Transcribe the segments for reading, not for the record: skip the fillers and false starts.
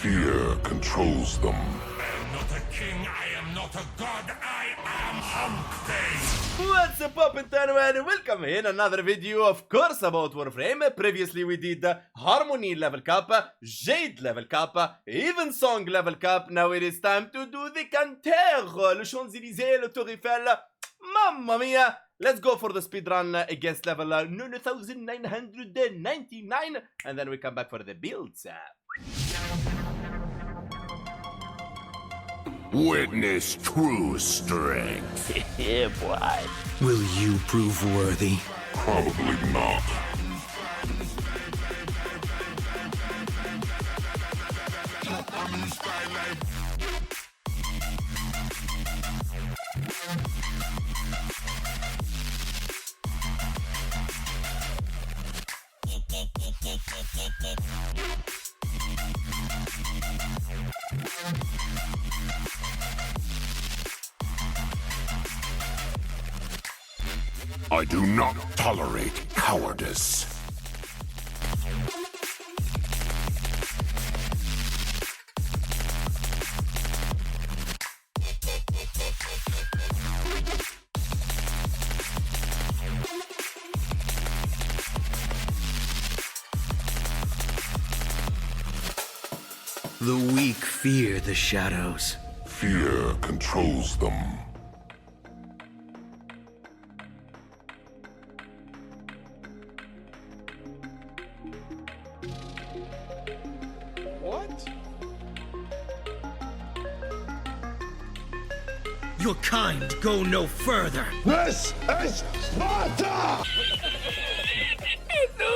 Fear controls them. I am not a king, I am not a god, I am Hunkpain! What's up, and welcome in another video, of course, about Warframe. Previously we did Harmony level cap, Jade level cap, even Song level cap. Now it is time to do the Cantare, le Champs-Élysées, le Tour Eiffel. Mamma mia! Let's go for the speedrun against level 9999, and then we come back for the builds. Witness true strength. Yeah, boy. Will you prove worthy? Probably not. I do not tolerate cowardice. The weak fear the shadows. Fear controls them. What? Your kind go no further. This is Sparta!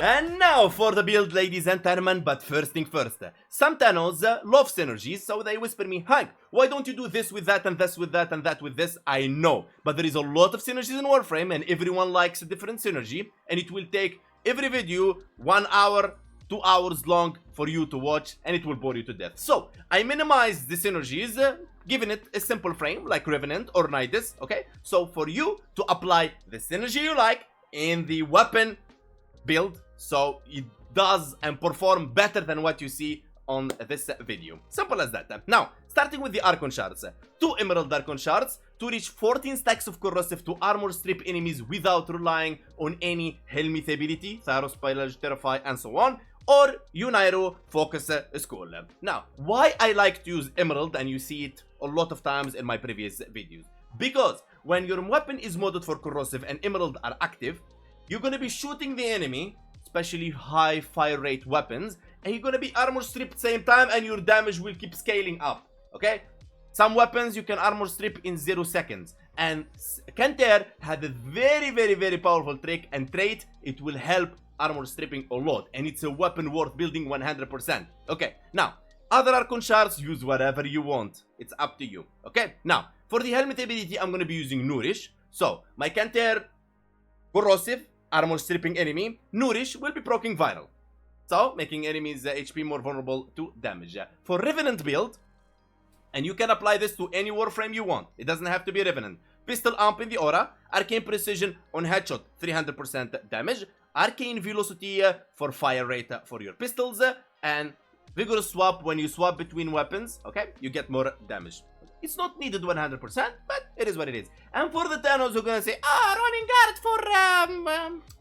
And now for the build, ladies and gentlemen, but first thing first. Some Thanos love synergies, so they whisper me, Hank, why don't you do this with that and this with that and that with this? I know, but there is a lot of synergies in Warframe and everyone likes a different synergy, and it will take every video 1 hour, 2 hours long for you to watch, and it will bore you to death. So, I minimize the synergies, giving it a simple frame like Revenant or Nidus, okay? So, for you to apply the synergy you like in the weapon build, so it does and perform better than what you see on this video. Simple as that. Now, starting with the Archon shards. 2 Emerald Archon shards to reach 14 stacks of corrosive to armor strip enemies without relying on any Helmith ability, Tharos, Pillage, Terrify, and so on, or Unairo Focus Skull. Now, why I like to use Emerald, and you see it a lot of times in my previous videos, because when your weapon is modded for corrosive and Emerald are active, you're gonna be shooting the enemy, especially high fire rate weapons, and you're gonna be armor stripped same time, and your damage will keep scaling up, okay? Some weapons you can armor strip in 0 seconds, and Cantare had a very powerful trick and trait. It will help armor stripping a lot, and it's a weapon worth building 100%. Okay, now, other Archon shards, use whatever you want. It's up to you, okay? Now, for the helmet ability, I'm gonna be using Nourish. So, my Cantare corrosive, armor stripping enemy, Nourish will be proccing viral, so making enemies HP more vulnerable to damage. For Revenant build, and you can apply this to any Warframe you want, it doesn't have to be Revenant. Pistol Amp in the aura, Arcane Precision on headshot, 300% damage, Arcane Velocity for fire rate for your pistols, and Vigorous Swap when you swap between weapons, okay, you get more damage. It's not needed 100%, but it is what it is. And for the Thanos who are gonna say, running guard for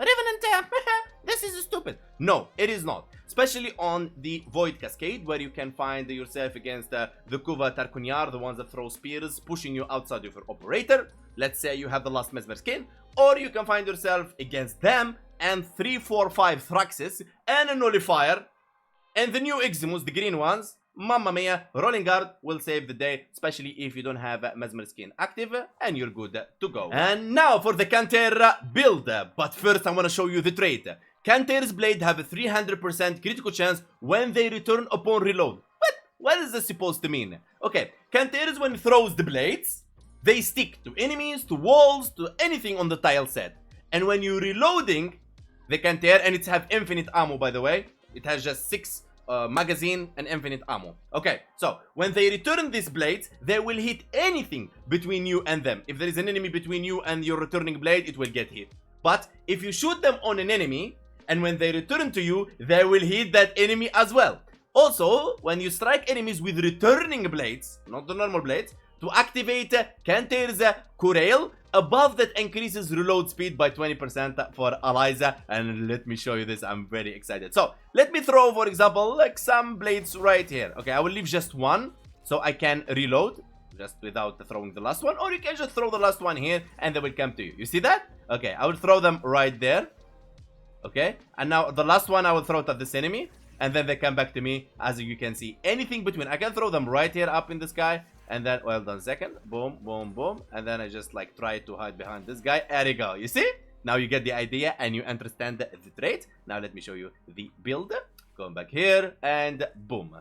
Revenant, this is stupid. No, it is not. Especially on the Void Cascade, where you can find yourself against the Kuva Tarkunyar, the ones that throw spears, pushing you outside of your operator. Let's say you have the last Mesmer skin. Or you can find yourself against them and 3, 4, 5 Thraxes and a Nullifier. And the new Eximus, the green ones. Mamma mia, Rolling Guard will save the day, especially if you don't have Mesmer skin active, and you're good to go. And now for the Cantare build, but first I want to show you the trait. Cantare's blade have a 300% critical chance when they return upon reload. What is this supposed to mean? Okay, Cantare's when it throws the blades, they stick to enemies, to walls, to anything on the tile set. And when you're reloading the Cantare, and it have infinite ammo by the way, it has just 6 magazine and infinite ammo. Okay, so when they return these blades, they will hit anything between you and them. If there is an enemy between you and your returning blade, it will get hit. But if you shoot them on an enemy, and when they return to you, they will hit that enemy as well. Also, when you strike enemies with returning blades, not the normal blades, to activate Cantare's Corail, above that increases reload speed by 20% for allies. And let me show you this, I'm very excited. So, let me throw, for example, like some blades right here. Okay, I will leave just one, so I can reload, just without throwing the last one. Or you can just throw the last one here, and they will come to you. You see that? Okay, I will throw them right there. Okay, and now the last one I will throw it at this enemy, and then they come back to me. As you can see, anything between, I can throw them right here up in the sky, and then, well done, second, boom, boom, boom, and then I just like try to hide behind this guy. There you go. You see? Now you get the idea and you understand the trait. Now let me show you the build. Going back here, and boom.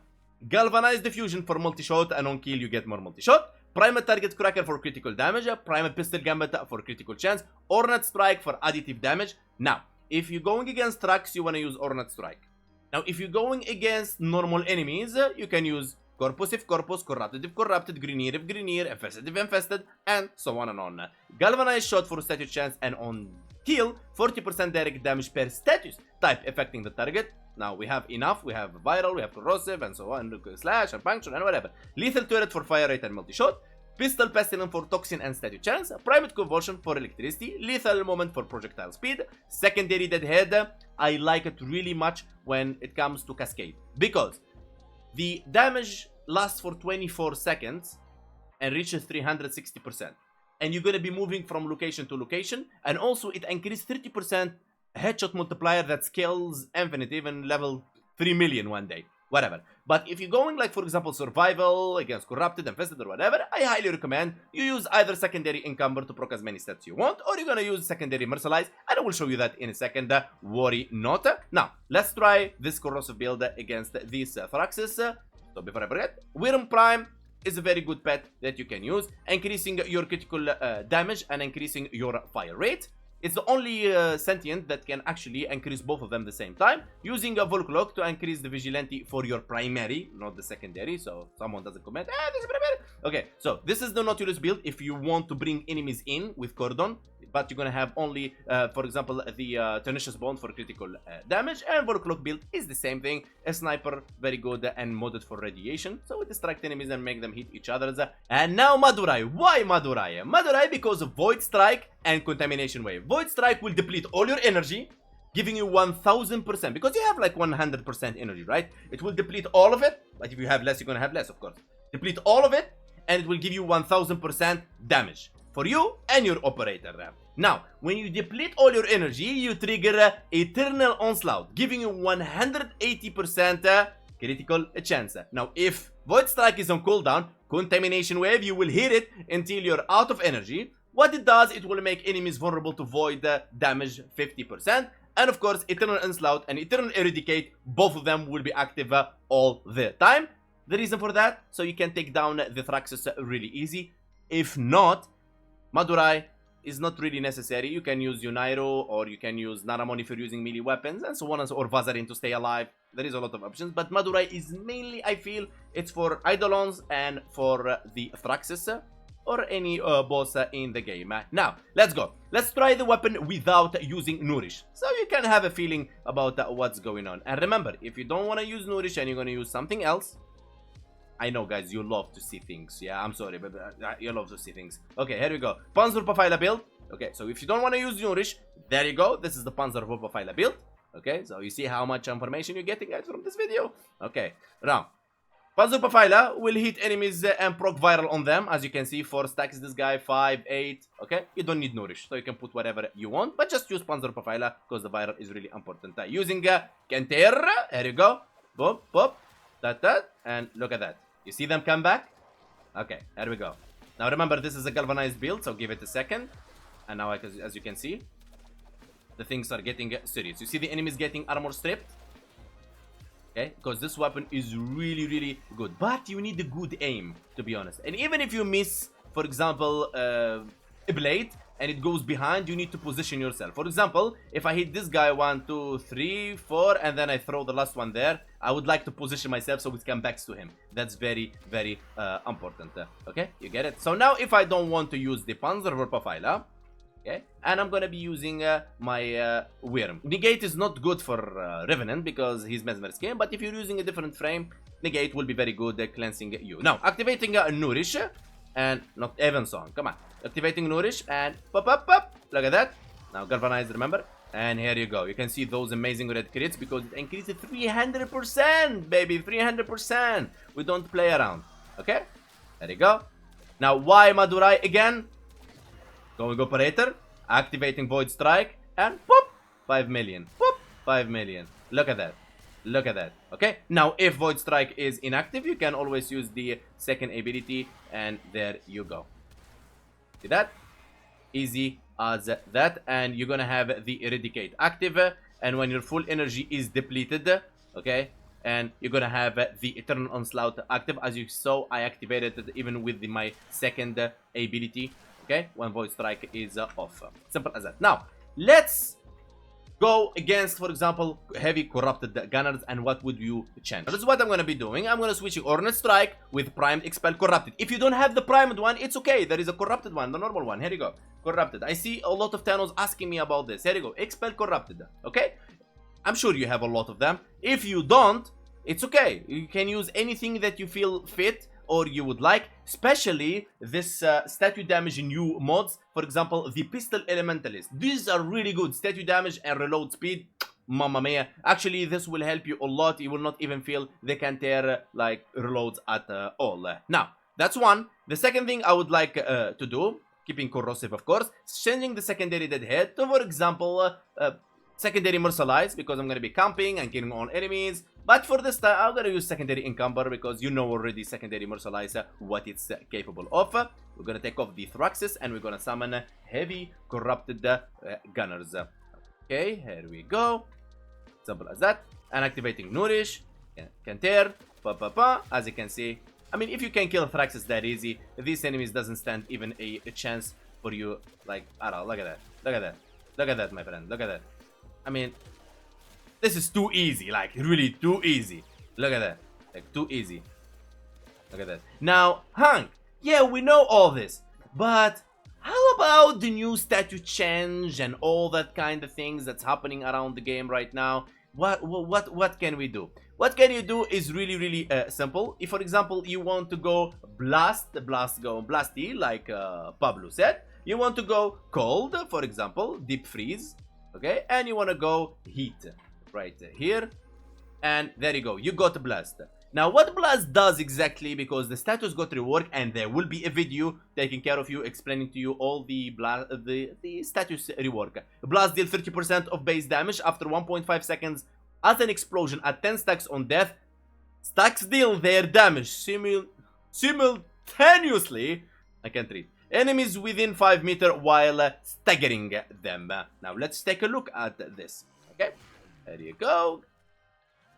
Galvanized diffusion for multi-shot, and on kill you get more multi-shot. Primal target cracker for critical damage. Primal pistol gambit for critical chance. Ornate strike for additive damage. Now, if you're going against trucks, you want to use Ornate strike. Now, if you're going against normal enemies, you can use Corpus if Corpus, Corrupted if Corrupted, Grenier if Grenier, Infested if Infested, and so on and on. Galvanized shot for status chance, and on kill, 40% direct damage per status type affecting the target. Now, we have enough. We have Viral, we have Corrosive, and so on, Slash, and Puncture, and whatever. Lethal turret for fire rate and multi-shot. Pistol Pestilence for toxin and status chance. Private conversion for electricity. Lethal moment for projectile speed. Secondary deadhead. I like it really much when it comes to cascade, because the damage lasts for 24 seconds and reaches 360%. And you're going to be moving from location to location. And also it increases 30% headshot multiplier that scales infinite, even level 3 million one day. Whatever. But if you're going, like, for example, survival against corrupted, infested, or whatever, I highly recommend you use either secondary encumber to proc as many stats you want, or you're gonna use secondary mercilise, and I will show you that in a second. Worry not. Now, let's try this corrosive build against these Thraxes. So before I forget, Worm Prime is a very good pet that you can use, increasing your critical damage and increasing your fire rate. It's the only sentient that can actually increase both of them at the same time, using a Volclock to increase the Vigilante for your primary, not the secondary. So someone doesn't comment, this is primary. Okay, so this is the Nautilus build if you want to bring enemies in with Cordon, but you're gonna have only, for example, the Tenacious Bone for critical damage, and Volclock build is the same thing. A Sniper, very good and modded for radiation, so we distract enemies and make them hit each other. And now Madurai. Why Madurai? Madurai because of Void Strike and Contamination Wave. Void Strike will deplete all your energy, giving you 1000%, because you have like 100% energy, right? It will deplete all of it, but if you have less, you're gonna have less, of course. Deplete all of it, and it will give you 1000% damage for you and your operator. Now, when you deplete all your energy, you trigger Eternal Onslaught, giving you 180% critical chance. Now, if Void Strike is on cooldown, Contamination Wave, you will hit it until you're out of energy. What it does, it will make enemies vulnerable to void damage 50%. And of course, Eternal Onslaught and Eternal Eradicate, both of them will be active all the time. The reason for that, so you can take down the Thraxus really easy. If not, Madurai is not really necessary. You can use Yunairo, or you can use Naramon if you're using melee weapons, and so on, or Vazarin to stay alive. There is a lot of options, but Madurai is mainly, I feel, it's for Eidolons and for the Thraxus, or any boss in the game. Now, let's go. Let's try the weapon without using Nourish, so you can have a feeling about what's going on. And remember, if you don't want to use Nourish and you're going to use something else, I know, guys, you love to see things. Yeah, I'm sorry, but you love to see things. Okay, here we go. Panzer Pfeiler build. Okay, so if you don't want to use Nourish, there you go. This is the Panzer Pfeiler build. Okay, so you see how much information you're getting, guys, from this video. Okay, now, Panzer Pfeiler will hit enemies and proc viral on them. As you can see, 4 stacks this guy, 5, 8. Okay, you don't need Nourish, so you can put whatever you want, but just use Panzer Pfeiler because the viral is really important. Using Cantare, here you go. Boom, pop, that, and look at that. You see them come back? Okay, here we go. Now remember, this is a galvanized build, so give it a second. And now, as you can see, the things are getting serious. You see the enemies getting armor stripped? Okay, because this weapon is really, really good. But you need a good aim, to be honest. And even if you miss, for example, a blade, and it goes behind, you need to position yourself. For example, if I hit this guy 1, 2, 3, 4, and then I throw the last one there, I would like to position myself so it comes back to him. That's very, very important. Okay, you get it? So now if I don't want to use the Panzer Pfeiler, Okay, and I'm gonna be using my Worm. Negate is not good for Revenant because he's Mesmer skin, but if you're using a different frame, Negate will be very good at cleansing you. Now, activating Nourish, and not Evensong, come on. Activating Nourish, and pop, pop, pop, look at that. Now, Galvanize, remember? And here you go. You can see those amazing red crits because it increases 300%, baby, 300%. We don't play around, okay? There you go. Now, why Madurai again? Going operator, activating Void Strike, and pop, 5 million. Pop, 5 million. Look at that. Look at that. Okay. Now, if Void Strike is inactive, you can always use the second ability, and there you go. See that? Easy as that. And you're gonna have the Eradicate active, and when your full energy is depleted, okay, and you're gonna have the Eternal Onslaught active. As you saw, I activated it even with my second ability. Okay, when Void Strike is off. Simple as that. Now, let's go against, for example, heavy corrupted gunners, and what would you change? This is what I'm going to be doing. I'm going to switch Ornate Strike with Primed Expel Corrupted. If you don't have the Primed one, it's okay. There is a Corrupted one, the normal one. Here you go. Corrupted. I see a lot of Thanos asking me about this. Here you go. Expel Corrupted. Okay? I'm sure you have a lot of them. If you don't, it's okay. You can use anything that you feel fit or you would like, especially this statue damage new mods. For example, the Pistol Elementalist. These are really good. Statue damage and reload speed. Mamma mia. Actually, this will help you a lot. You will not even feel the Cantare like reloads at all. Now, that's one. The second thing I would like to do, keeping corrosive of course, is changing the secondary deadhead to, for example, secondary Mercilize, because I'm going to be camping and killing all enemies. But for this time, I'm going to use secondary Encumber because you know already secondary Mercilize what it's capable of. We're going to take off the Thraxis and we're going to summon heavy corrupted gunners. Okay, here we go. Simple as that. And activating Nourish, Cantare, as you can see. I mean, if you can kill Thraxis that easy, these enemies doesn't stand even a chance for you. Like, I don't know, look at that. Look at that. Look at that, my friend. Look at that. I mean, this is too easy, like really too easy. Look at that, like too easy. Look at that. Now, Hunk, yeah, we know all this, but how about the new statue change and all that kind of things that's happening around the game right now? What can we do? What can you do is really simple. If, for example, you want to go blasty, like Pablo said, you want to go cold, for example, deep freeze. Okay, and you want to go heat right here, and there you go, you got blast. Now what blast does exactly, because the status got reworked, and there will be a video taking care of you, explaining to you all the status rework. Blast deal 30% of base damage after 1.5 seconds as an explosion at 10 stacks on death. Stacks deal their damage simultaneously. I can't read. Enemies within 5 meters while staggering them. Now let's take a look at this. Okay, there you go.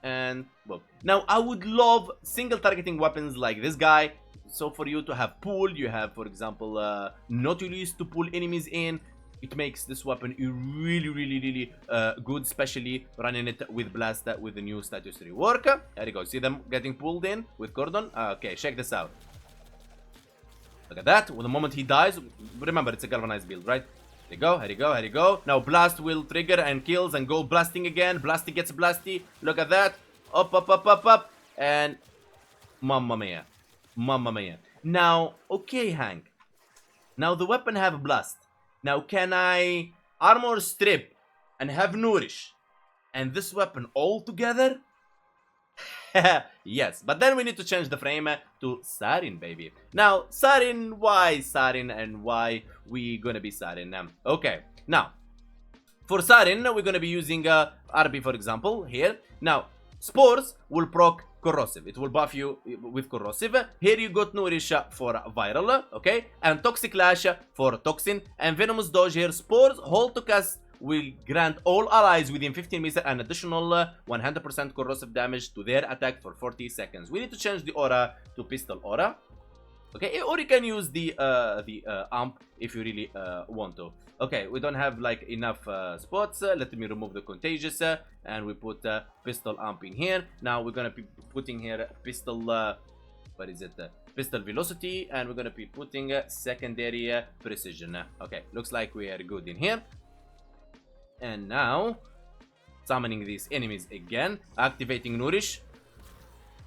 And boom. Now I would love single targeting weapons like this guy. So for you to have pull, you have, for example, Nautilus to pull enemies in. It makes this weapon really good, especially running it with blast with the new status rework. There you go. See them getting pulled in with Cordon. Okay, check this out. Look at that. Well, the moment he dies, remember it's a galvanized build, right? Here you go, here you go, here you go. Now blast will trigger and kills and go blasting again. Blasty gets blasty. Look at that. Up. And mamma mia. Mamma mia. Now, okay, Hank. Now the weapon have blast. Now can I armor strip and have nourish and this weapon all together? Yes, but then we need to change the frame to Sarin, baby. Now, Sarin, why Sarin and why we gonna be Sarin? Okay, now, for Sarin, we're gonna be using RB, for example, here. Now, Spores will proc Corrosive. It will buff you with Corrosive. Here you got Nourish for Viral, okay? And Toxic Lash for Toxin. And Venomous Dodge here. Spores, hold to cast, will grant all allies within 15 meters an additional 100% corrosive damage to their attack for 40 seconds. We need to change the aura to Pistol Aura. Okay, or you can use the amp if you really want to. Okay, we don't have like enough spots. Let me remove the Contagious and we put Pistol Amp in here. Now we're gonna be putting here Pistol what is it? Pistol velocity, and we're gonna be putting secondary precision. Okay, looks like we are good in here. And now, summoning these enemies again, activating Nourish,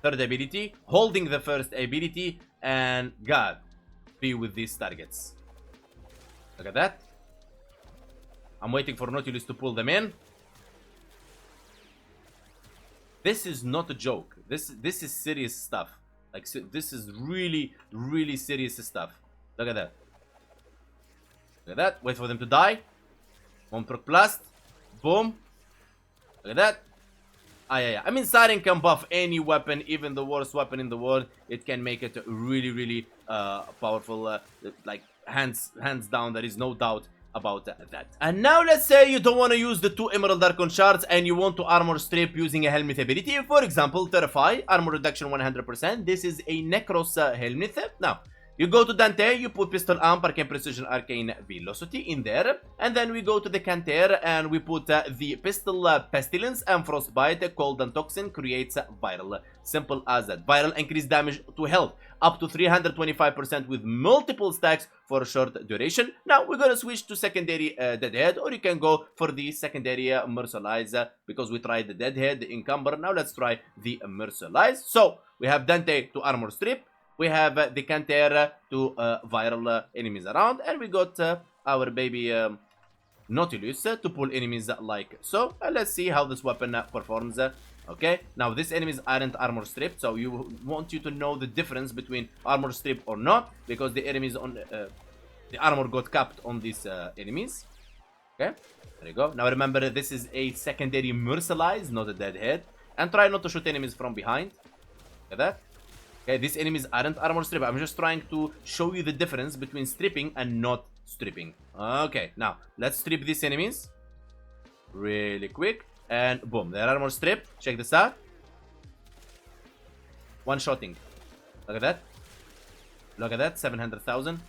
third ability, holding the first ability, and God, be with these targets. Look at that. I'm waiting for Nautilus to pull them in. This is not a joke. This is serious stuff. Like, this is really serious stuff. Look at that. Look at that. Wait for them to die. One proc blast. Boom. Look at that. Yeah. I mean, Siren can buff any weapon, even the worst weapon in the world. It can make it really powerful. Like, hands down, there is no doubt about that. And now let's say you don't want to use the 2 Emerald Archon shards and you want to armor strip using a helmet ability. For example, Terrify, armor reduction 100%. This is a Necros helmet. Now, you go to Dante, you put Pistol Amp, Arcane Precision, Arcane Velocity in there. And then we go to the Cantare and we put the Pistol Pestilence and Frostbite, Cold and Toxin creates Viral. Simple as that. Viral increase damage to health up to 325% with multiple stacks for a short duration. Now we're gonna switch to secondary Deadhead, or you can go for the secondary Mercilise because we tried the Deadhead, the Encumber. Now let's try the Mercilise. So we have Dante to armor strip. We have the Cantare to viral enemies around, and we got our baby Nautilus to pull enemies like so. Let's see how this weapon performs. Okay, now these enemies aren't armor stripped, so you want you to know the difference between armor strip or not, because the enemies on the armor got capped on these enemies. Okay, there you go. Now remember, this is a secondary Mercilise, not a Deadhead, and try not to shoot enemies from behind. Look at that. Okay, these enemies aren't armor strip. I'm just trying to show you the difference between stripping and not stripping. Okay, now let's strip these enemies really quick, and boom, they're armor strip. Check this out. One shotting. Look at that. Look at that. 700,000.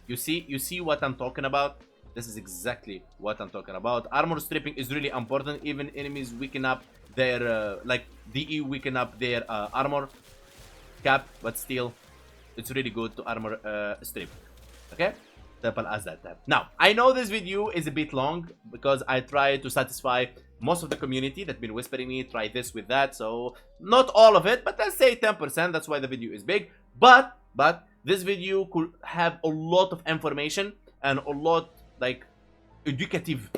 You see what I'm talking about? This is exactly what I'm talking about. Armor stripping is really important. Even enemies weaken up their like DE weaken up their armor cap, but still it's really good to armor strip. Okay, simple as that. Now I know this video is a bit long because I try to satisfy most of the community that's been whispering me try this with that, so not all of it, but let's say 10%. That's why the video is big, but this video could have a lot of information and a lot like educative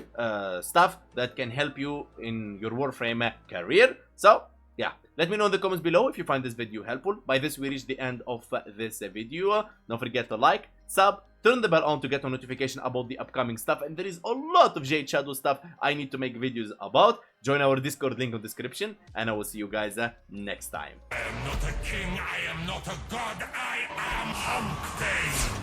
stuff that can help you in your Warframe career. So yeah, let me know in the comments below if you find this video helpful. By this we reach the end of this video. Don't forget to like, sub, turn the bell on to get a notification about the upcoming stuff, and there is a lot of Jade Shadow stuff I need to make videos about. Join our Discord link in the description, and I will see you guys next time. I am not a king, I am not a god, I am Hunkpain.